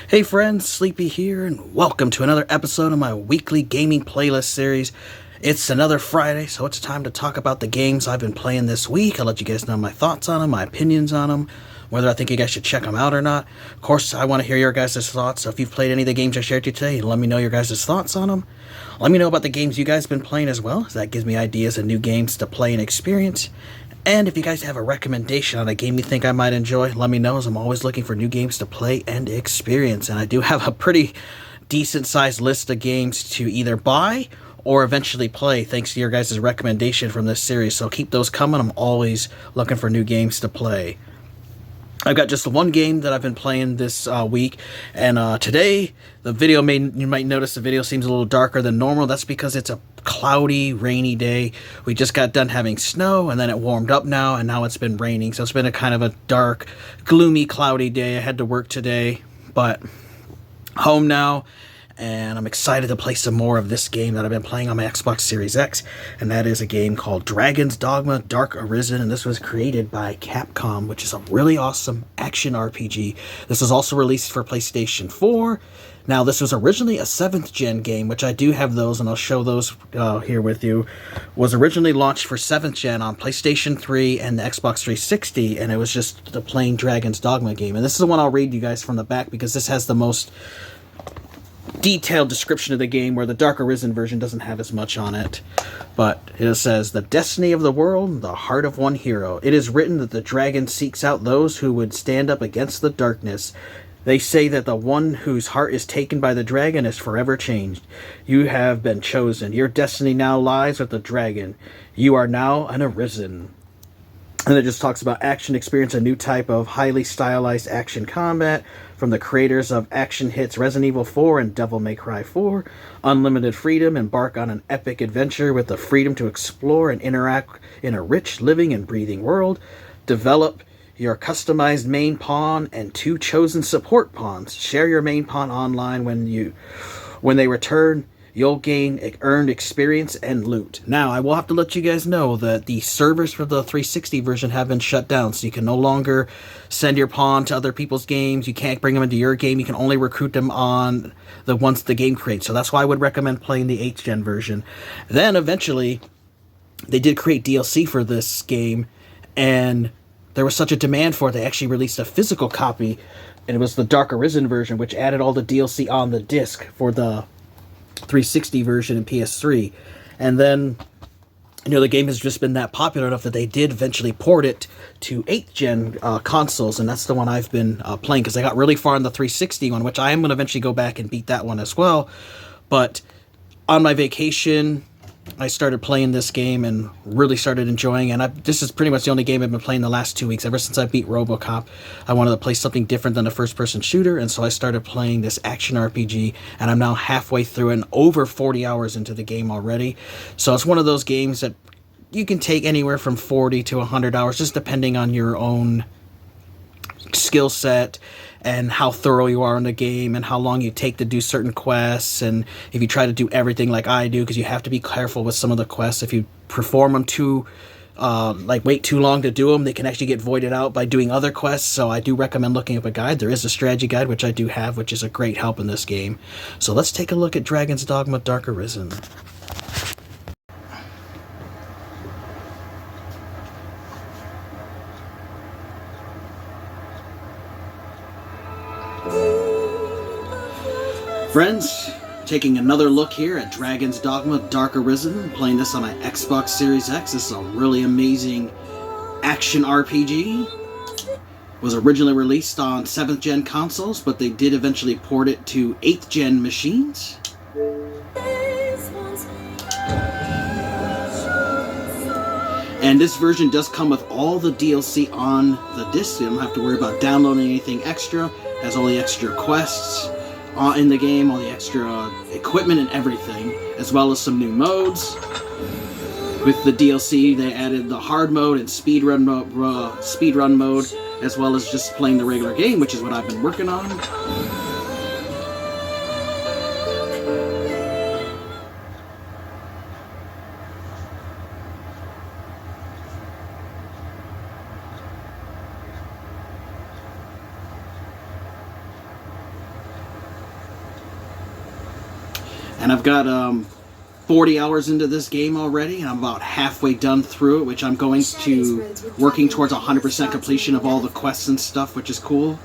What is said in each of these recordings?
Hey friends, Sleepy here, and welcome to another episode of my weekly gaming playlist series. It's another Friday, so it's time to talk about the games I've been playing this week. I'll let you guys know my thoughts on them, my opinions on them, whether I think you guys should check them out or not. Of course, I want to hear your guys' thoughts, so if you've played any of the games I shared with you today, let me know your guys' thoughts on them. Let me know about the games you guys have been playing as well, as that gives me ideas and new games to play and experience. And if you guys have a recommendation on a game you think I might enjoy, let me know, as I'm always looking for new games to play and experience. And I do have a pretty decent-sized list of games to either buy or eventually play, thanks to your guys' recommendation from this series. So keep those coming. I'm always looking for new games to play. I've got just one game that I've been playing this week, and today the video you might notice the video seems a little darker than normal. That's because it's a cloudy, rainy day. We just got done having snow, and then it warmed up now, and now it's been raining. So it's been a kind of a dark, gloomy, cloudy day. I had to work today, but home now. And I'm excited to play some more of this game that I've been playing on my Xbox Series X, and that is a game called Dragon's Dogma Dark Arisen, and this was created by Capcom, which is a really awesome action RPG. This was also released for PlayStation 4. Now, this was originally a 7th gen game, which I do have those, and I'll show those here with you. Was originally launched for 7th gen on PlayStation 3 and the Xbox 360, and it was just the plain Dragon's Dogma game. And this is the one I'll read you guys from the back, because this has the most detailed description of the game, where the Dark Arisen version doesn't have as much on it. But it says, "The destiny of the world, the heart of one hero. It is written that the dragon seeks out those who would stand up against the darkness. They say that the one whose heart is taken by the dragon is forever changed. You have been chosen. Your destiny now lies with the dragon. You are now an Arisen." And it just talks about action experience, a new type of highly stylized action combat from the creators of action hits Resident Evil 4 and Devil May Cry 4. Unlimited freedom. Embark on an epic adventure with the freedom to explore and interact in a rich, living, and breathing world. Develop your customized main pawn and 2 chosen support pawns. Share your main pawn online when they return. You'll gain earned experience and loot. Now, I will have to let you guys know that the servers for the 360 version have been shut down, so you can no longer send your pawn to other people's games. You can't bring them into your game. You can only recruit them on the ones the game creates. So that's why I would recommend playing the 8th gen version. Then, eventually, they did create DLC for this game, and there was such a demand for it, they actually released a physical copy, and it was the Dark Arisen version, which added all the DLC on the disc for the 360 version and PS3. And then, the game has just been that popular enough that they did eventually port it to 8th gen consoles, and that's the one I've been playing, because I got really far in the 360 one, which I am going to eventually go back and beat that one as well. But on my vacation, I started playing this game and really started enjoying it. And this is pretty much the only game I've been playing the last 2 weeks. Ever since I beat RoboCop, I wanted to play something different than a first-person shooter, and so I started playing this action RPG, and I'm now halfway through and over 40 hours into the game already. So it's one of those games that you can take anywhere from 40 to 100 hours, just depending on your own skill set and how thorough you are in the game and how long you take to do certain quests, and if you try to do everything like I do, because you have to be careful with some of the quests. If you perform them wait too long to do them, they can actually get voided out by doing other quests. So I do recommend looking up a guide. There is a strategy guide, which I do have, which is a great help in this game. So let's take a look at Dragon's Dogma Dark Arisen. Friends, taking another look here at Dragon's Dogma Dark Arisen, playing this on my Xbox Series X. This is a really amazing action RPG. Was originally released on 7th gen consoles, but they did eventually port it to 8th gen machines. And this version does come with all the DLC on the disc. You don't have to worry about downloading anything extra. It has all the extra quests in the game, all the extra equipment and everything, as well as some new modes. With the DLC, they added the hard mode and speedrun mode, as well as just playing the regular game, which is what I've been working on. And I've got 40 hours into this game already, and I'm about halfway done through it, which I'm going to working towards 100% completion of all the quests and stuff, which is cool.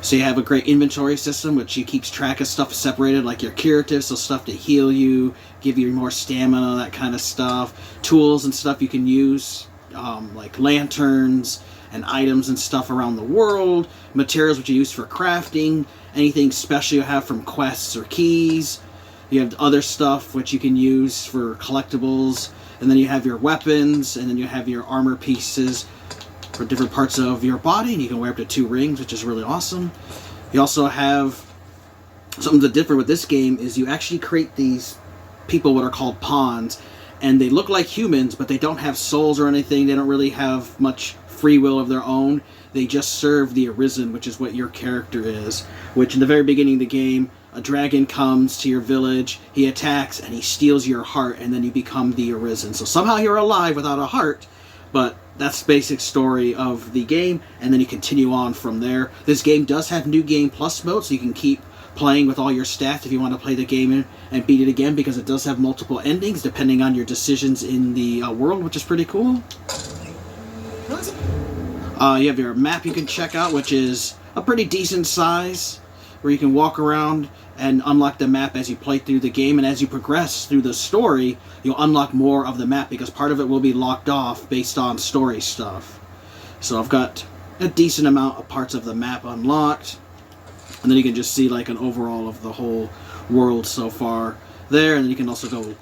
So you have a great inventory system, which you keeps track of stuff separated, like your curatives, so stuff to heal you, give you more stamina, that kind of stuff. Tools and stuff you can use, like lanterns and items and stuff around the world. Materials which you use for crafting. Anything special you have from quests or keys. You have other stuff which you can use for collectibles. And then you have your weapons, and then you have your armor pieces for different parts of your body, and you can wear up to 2 rings, which is really awesome. You also have something that's different with this game is you actually create these people what are called pawns, and they look like humans, but they don't have souls or anything. They don't really have much free will of their own. They just serve the Arisen, which is what your character is, which in the very beginning of the game, a dragon comes to your village, he attacks, and he steals your heart, and then you become the Arisen. So somehow you're alive without a heart, but that's the basic story of the game, and then you continue on from there. This game does have New Game Plus mode, so you can keep playing with all your stats if you want to play the game and beat it again, because it does have multiple endings depending on your decisions in the world, which is pretty cool. You have your map you can check out, which is a pretty decent size, where you can walk around and unlock the map as you play through the game, and as you progress through the story, you'll unlock more of the map, because part of it will be locked off based on story stuff. So I've got a decent amount of parts of the map unlocked, and then you can just see like an overall of the whole world so far there, and then you can also go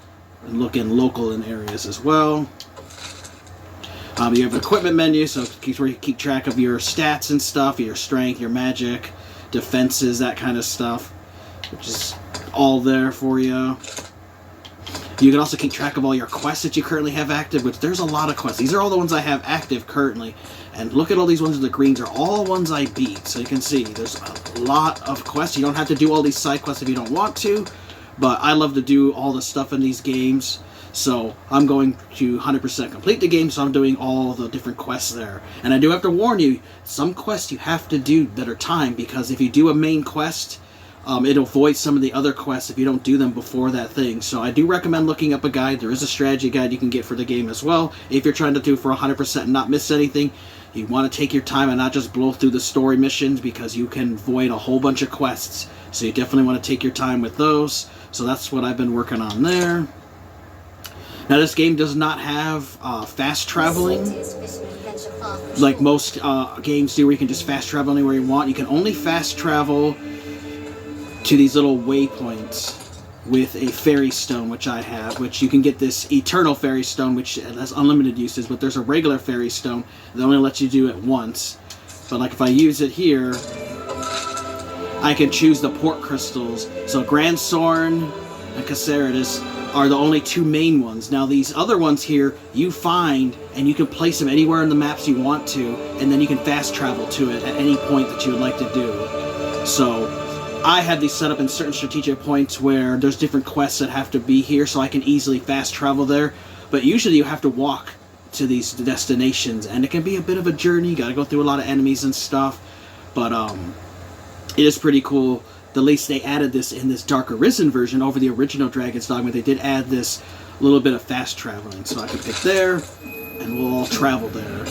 and look in local in areas as well. You have an equipment menu, so it's where you keep track of your stats and stuff, your strength, your magic, defenses, that kind of stuff, which is all there for you. You can also keep track of all your quests that you currently have active, which there's a lot of quests. These are all the ones I have active currently, and look at all these ones in the greens are all ones I beat. So you can see there's a lot of quests. You don't have to do all these side quests if you don't want to, but I love to do all the stuff in these games. So I'm going to 100% complete the game, so I'm doing all the different quests there. And I do have to warn you, some quests you have to do that are timed, because if you do a main quest, it'll void some of the other quests if you don't do them before that thing. So I do recommend looking up a guide. There is a strategy guide you can get for the game as well. If you're trying to do for 100% and not miss anything, you want to take your time and not just blow through the story missions, because you can void a whole bunch of quests. So you definitely want to take your time with those. So that's what I've been working on there. Now this game does not have fast traveling like most games do, where you can just fast travel anywhere you want. You can only fast travel to these little waypoints with a fairy stone, which I have, which you can get this eternal fairy stone, which has unlimited uses, but there's a regular fairy stone that only lets you do it once. But like if I use it here, I can choose the port crystals. So Grand Sorn and Caceridus are the only 2 main ones. Now these other ones here you find, and you can place them anywhere in the maps you want to, and then you can fast travel to it at any point that you would like to do. So I have these set up in certain strategic points where there's different quests that have to be here, so I can easily fast travel there. But usually you have to walk to these destinations, and it can be a bit of a journey. You gotta go through a lot of enemies and stuff, but it is pretty cool. At least they added this in this Dark Arisen version over the original Dragon's Dogma. They did add this little bit of fast traveling, so I can pick there, and we'll all travel there.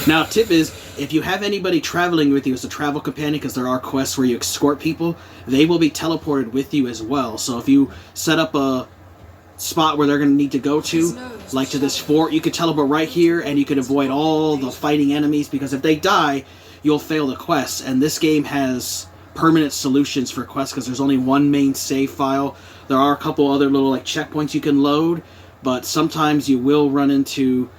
Now, tip is, if you have anybody traveling with you as a travel companion, because there are quests where you escort people, they will be teleported with you as well. So if you set up a spot where they're going to need to go to, like to this fort, you could teleport right here, and you can avoid all the fighting enemies, because if they die, you'll fail the quest. And this game has permanent solutions for quests, because there's only one main save file. There are a couple other little like checkpoints you can load, but sometimes you will run into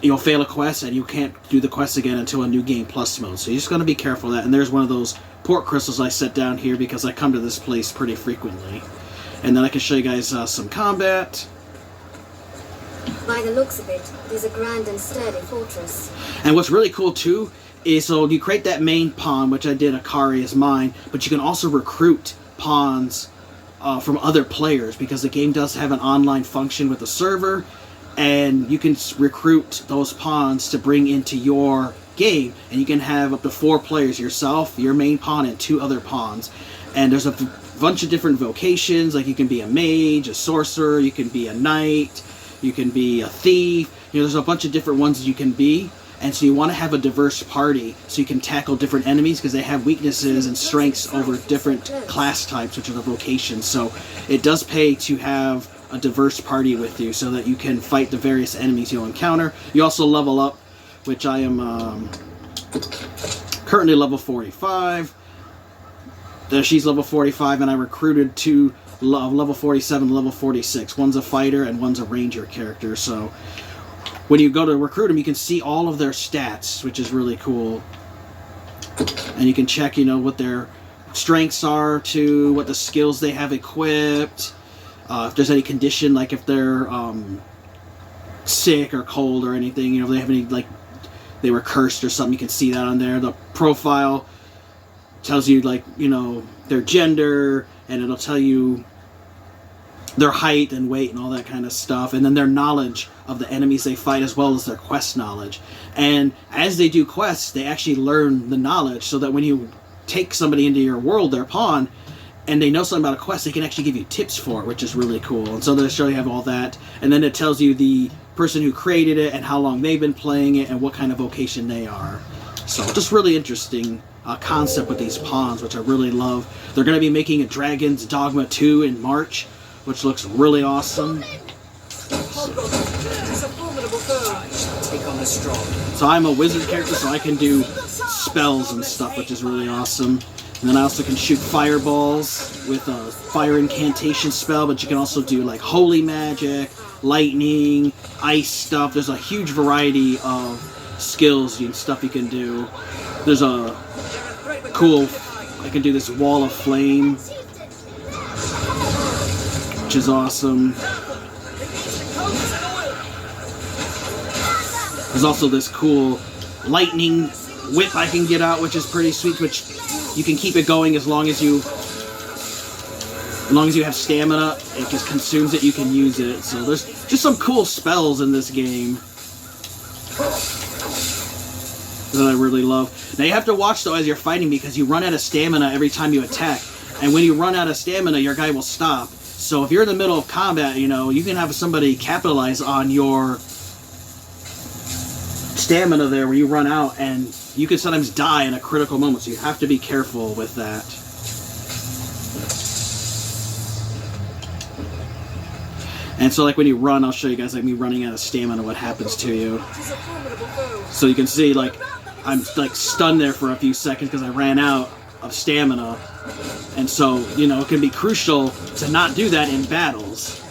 you'll fail a quest and you can't do the quest again until a New Game Plus mode. So you're just going to be careful of that. And there's one of those port crystals I set down here, because I come to this place pretty frequently. And then I can show you guys some combat. By the looks of it, it is a grand and sturdy fortress. And what's really cool too is, so you create that main pawn, which I did, Akari is mine, but you can also recruit pawns from other players, because the game does have an online function with the server, and you can recruit those pawns to bring into your game, and you can have up to 4 players, yourself, your main pawn, and 2 other pawns. And there's a bunch of different vocations, like you can be a mage, a sorcerer, you can be a knight, you can be a thief. There's a bunch of different ones that you can be. And so you want to have a diverse party so you can tackle different enemies because they have weaknesses and strengths over different class types, which are the vocations. So it does pay to have a diverse party with you so that you can fight the various enemies you'll encounter. You also level up, which I am currently level 45. She's level 45, and I recruited to level 47 and level 46. One's a fighter and one's a ranger character. So when you go to recruit them, you can see all of their stats, which is really cool. And you can check, what their strengths are to, what the skills they have equipped. If there's any condition, like if they're sick or cold or anything, if they have any, like, they were cursed or something, you can see that on there. The profile tells you, like, their gender, and it'll tell you their height and weight and all that kind of stuff, and then their knowledge of the enemies they fight as well as their quest knowledge. And as they do quests, they actually learn the knowledge so that when you take somebody into your world, their pawn, and they know something about a quest, they can actually give you tips for it, which is really cool. And so they'll show you have all that, and then it tells you the person who created it and how long they've been playing it and what kind of vocation they are. So just really interesting concept with these pawns, which I really love. They're going to be making a Dragon's Dogma 2 in March, which looks really awesome. So I'm a wizard character, so I can do spells and stuff, which is really awesome. And then I also can shoot fireballs with a fire incantation spell, but you can also do like holy magic, lightning, ice stuff. There's a huge variety of skills and stuff you can do. There's a cool, I can do this wall of flame, which is awesome. There's also this cool lightning whip I can get out, which is pretty sweet, which you can keep it going as long as you have stamina. It just consumes it, you can use it. So there's just some cool spells in this game that I really love. Now you have to watch though as you're fighting, because you run out of stamina every time you attack, and when you run out of stamina, your guy will stop. So if you're in the middle of combat, you can have somebody capitalize on your stamina there where you run out, and you can sometimes die in a critical moment, so you have to be careful with that. And so like when you run, I'll show you guys like me running out of stamina, what happens to you. So you can see like I'm like stunned there for a few seconds because I ran out of stamina. And so, it can be crucial to not do that in battles.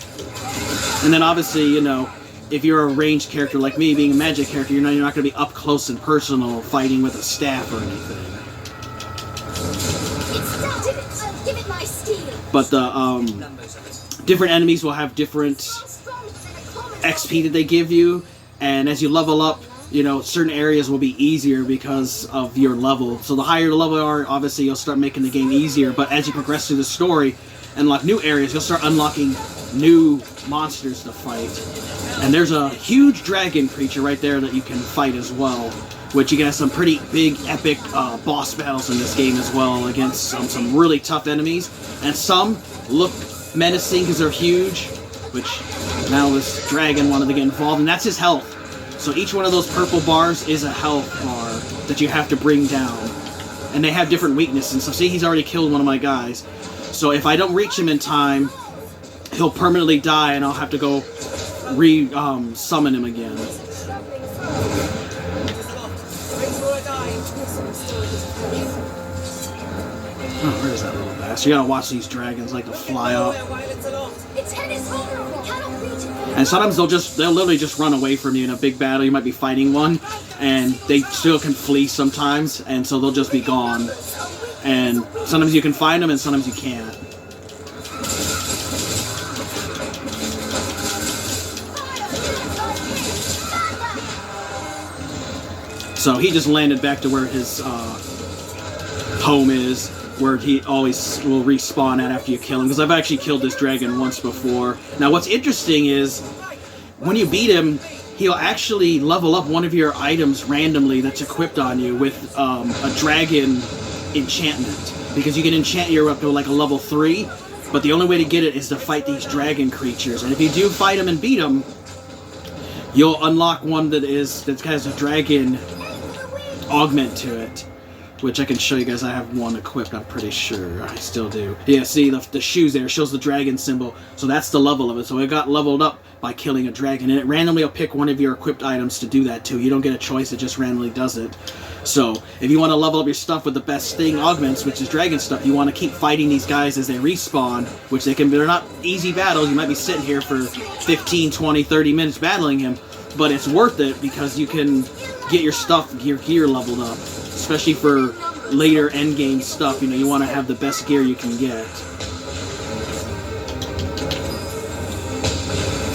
And then obviously, if you're a ranged character like me, being a magic character, you're not going to be up close and personal fighting with a staff or anything. But the different enemies will have different XP that they give you, and as you level up, certain areas will be easier because of your level. So the higher the level you are, obviously you'll start making the game easier, but as you progress through the story and unlock new areas, you'll start unlocking new monsters to fight. And there's a huge dragon creature right there that you can fight as well, which you can have some pretty big, epic boss battles in this game as well against some really tough enemies. And some look menacing because they're huge, which now this dragon wanted to get involved, and that's his health. So each one of those purple bars is a health bar that you have to bring down. And they have different weaknesses. So see, he's already killed one of my guys. So if I don't reach him in time, he'll permanently die, and I'll have to go summon him again. Oh, where is that little bastard? You gotta watch these dragons like to fly up. And sometimes they'll literally just run away from you in a big battle. You might be fighting one, and they still can flee sometimes, and so they'll just be gone. And sometimes you can find them, and sometimes you can't. So he just landed back to where his home is, where he always will respawn at after you kill him, because I've actually killed this dragon once before. Now what's interesting is, when you beat him, he'll actually level up one of your items randomly that's equipped on you with a dragon enchantment. because you can enchant your up to like a level 3, but the only way to get it is to fight these dragon creatures. And if you do fight them and beat them, you'll unlock one that has a dragon augment to it, which I can show you guys. I have one equipped, I'm pretty sure. I still do. Yeah, see, the shoes there shows the dragon symbol, so that's the level of it. So it got leveled up by killing a dragon, and it randomly will pick one of your equipped items to do that too. You don't get a choice, it just randomly does it. So if you want to level up your stuff with the best thing augments, which is dragon stuff, you want to keep fighting these guys as they respawn, which they're not easy battles. You might be sitting here for 15, 20, 30 minutes battling him, but it's worth it because you can get your stuff, your gear leveled up, especially for later endgame stuff. You know, you want to have the best gear you can get.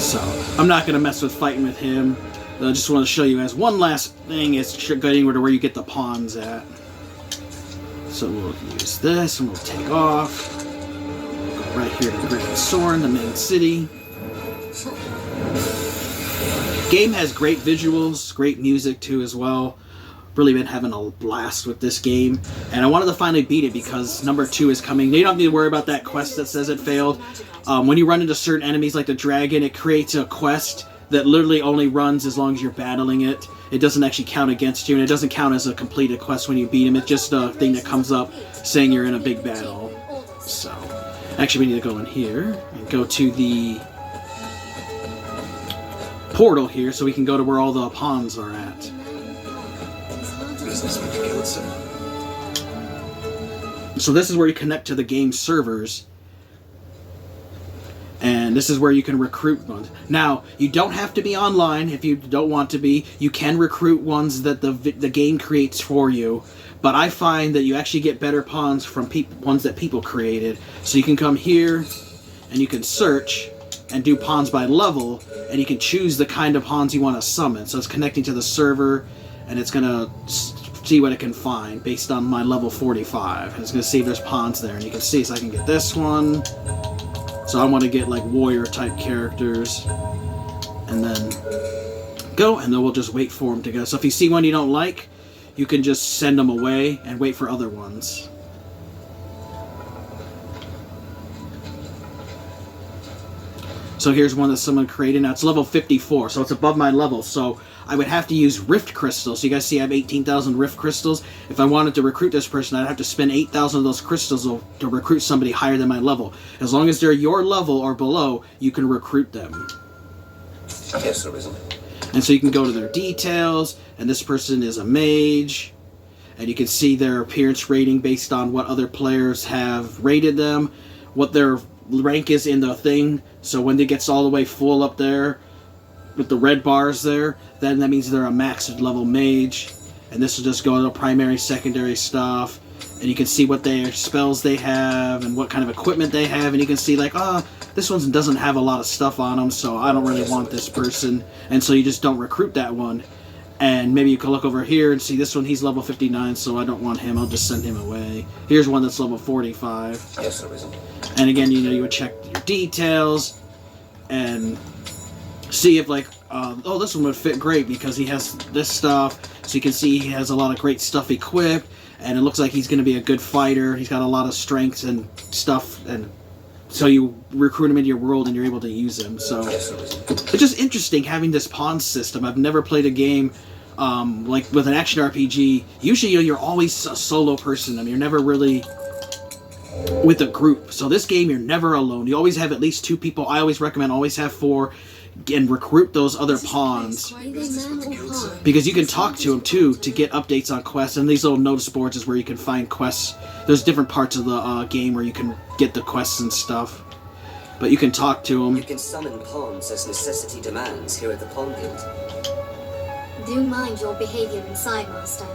So I'm not gonna mess with fighting with him. I just want to show you as one last thing is getting to where you get the pawns at. So we'll use this and we'll take off. Go right here to Griffin Soren, the main city. Game has great visuals, great music too as well. Really been having a blast with this game, and I wanted to finally beat it because number 2 is coming. You don't need to worry about that quest that says it failed. When you run into certain enemies like the dragon, it creates a quest that literally only runs as long as you're battling it. It doesn't actually count against you, and it doesn't count as a completed quest when you beat him. It's just a thing that comes up saying you're in a big battle. So, actually we need to go in here and go to the portal here so we can go to where all the pawns are at. So this is where you connect to the game servers, and this is where you can recruit ones. Now, you don't have to be online if you don't want to be. You can recruit ones that the game creates for you, but I find that you actually get better pawns from ones that people created. So you can come here and you can search and do pawns by level, and you can choose the kind of pawns you want to summon. So it's connecting to the server, and it's gonna see what it can find based on my level 45. And it's gonna see if there's pawns there, and you can see, so I can get this one. So I want to get like warrior type characters, and then go, and then we'll just wait for them to go. So if you see one you don't like, you can just send them away and wait for other ones. So here's one that someone created. Now it's level 54, so it's above my level. So I would have to use Rift Crystals. So you guys see I have 18,000 Rift Crystals. If I wanted to recruit this person, I'd have to spend 8,000 of those crystals to recruit somebody higher than my level. As long as they're your level or below, you can recruit them. Yes, there isn't. And so you can go to their details, and this person is a mage. And you can see their appearance rating based on what other players have rated them, what their rank is in the thing. So when it gets all the way full up there with the red bars there, then that means they're a maxed level mage. And this will just go to primary, secondary stuff, and you can see what their spells they have and what kind of equipment they have, and you can see like, this one doesn't have a lot of stuff on them, so I don't really want this person, and so you just don't recruit that one. And maybe you can look over here and see this one, he's level 59, so I don't want him, I'll just send him away. Here's one that's level 45. Yes, there isn't. And again, you know, you would check your details and see if like, this one would fit great because he has this stuff. So you can see he has a lot of great stuff equipped, and it looks like he's going to be a good fighter. He's got a lot of strengths and stuff, and so you recruit him into your world and you're able to use him. So it's just interesting having this pawn system. I've never played a game like with an action RPG. Usually, you know, you're always a solo person. I mean, you're never really with a group. So this game, you're never alone. You always have at least 2 people. I always recommend always have 4 and recruit those other pawns, because you can talk to them too to get updates on quests. And these little notice boards is where you can find quests. There's different parts of the game where you can get the quests and stuff, but you can talk to them. You can summon pawns as necessity demands here at the Pawn Guild. Do mind your behavior inside, Master.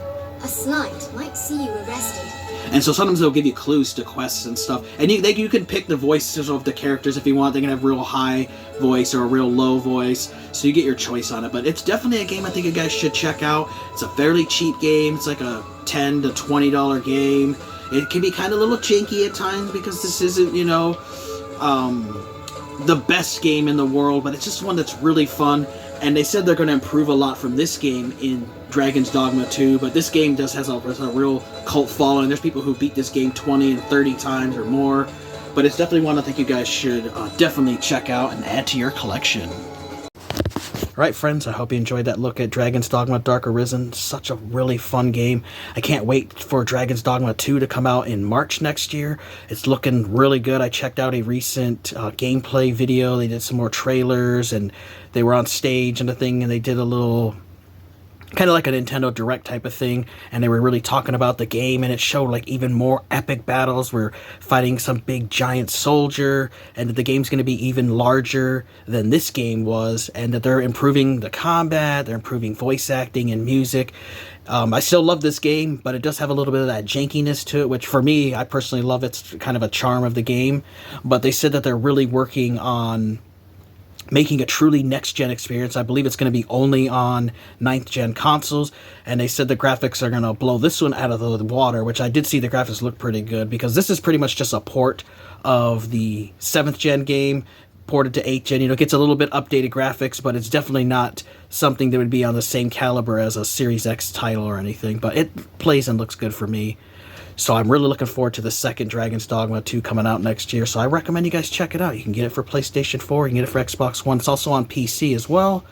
A slight might see you arrested. And so sometimes they'll give you clues to quests and stuff. And you can pick the voices of the characters if you want. They can have real high voice or a real low voice. So you get your choice on it. But it's definitely a game I think you guys should check out. It's a fairly cheap game. It's like a $10 to $20 game. It can be kind of a little janky at times because this isn't, you know, the best game in the world. But it's just one that's really fun. And they said they're going to improve a lot from this game in Dragon's Dogma 2, but this game has a real cult following. There's people who beat this game 20 and 30 times or more, but it's definitely one I think you guys should definitely check out and add to your collection. Alright friends, I hope you enjoyed that look at Dragon's Dogma Dark Arisen. Such a really fun game. I can't wait for Dragon's Dogma 2 to come out in March next year. It's looking really good. I checked out a recent gameplay video. They did some more trailers and they were on stage and the thing, and they did a little kind of like a Nintendo Direct type of thing, and they were really talking about the game, and it showed like even more epic battles. We're fighting some big giant soldier, and that the game's going to be even larger than this game was, and that they're improving the combat, they're improving voice acting and music. I still love this game, but it does have a little bit of that jankiness to it, which for me, I personally love. It's kind of a charm of the game. But they said that they're really working on making a truly next-gen experience. I believe it's going to be only on 9th-gen consoles, and they said the graphics are going to blow this one out of the water, which I did see the graphics look pretty good, because this is pretty much just a port of the 7th-gen game, ported to 8th-gen. You know, it gets a little bit updated graphics, but it's definitely not something that would be on the same caliber as a Series X title or anything, but it plays and looks good for me. So I'm really looking forward to the second Dragon's Dogma 2 coming out next year. So I recommend you guys check it out. You can get it for PlayStation 4. You can get it for Xbox One. It's also on PC as well.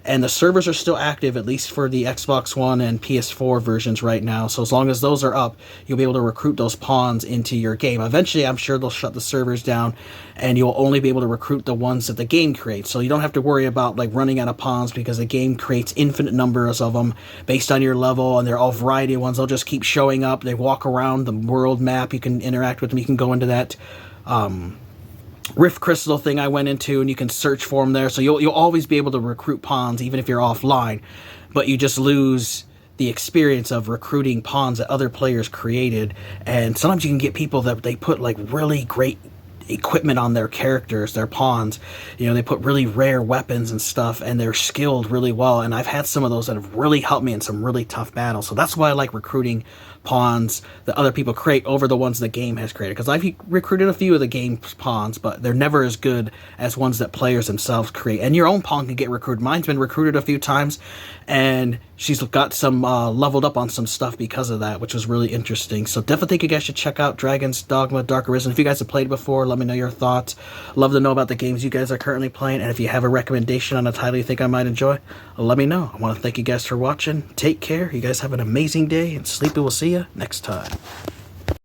And the servers are still active, at least for the Xbox One and PS4 versions right now. So as long as those are up, you'll be able to recruit those pawns into your game. Eventually, I'm sure they'll shut the servers down, and you'll only be able to recruit the ones that the game creates. So you don't have to worry about like running out of pawns, because the game creates infinite numbers of them based on your level, and they're all variety of ones. They'll just keep showing up. They walk around the world map. You can interact with them. You can go into that Rift Crystal thing I went into, and you can search for them there. So you'll always be able to recruit pawns even if you're offline, but you just lose the experience of recruiting pawns that other players created. And sometimes you can get people that they put like really great equipment on their characters, their pawns. You know, they put really rare weapons and stuff, and they're skilled really well. And I've had some of those that have really helped me in some really tough battles. So that's why I like recruiting pawns that other people create over the ones the game has created, because I've recruited a few of the game's pawns, but they're never as good as ones that players themselves create. And your own pawn can get recruited. Mine's been recruited a few times, and she's got some leveled up on some stuff because of that, which was really interesting. So definitely think you guys should check out Dragon's Dogma Dark Arisen. If you guys have played before, let me know your thoughts. Love to know about the games you guys are currently playing, and if you have a recommendation on a title you think I might enjoy, let me know. I want to thank you guys for watching. Take care. You guys have an amazing day, and Sleepy will see you next time.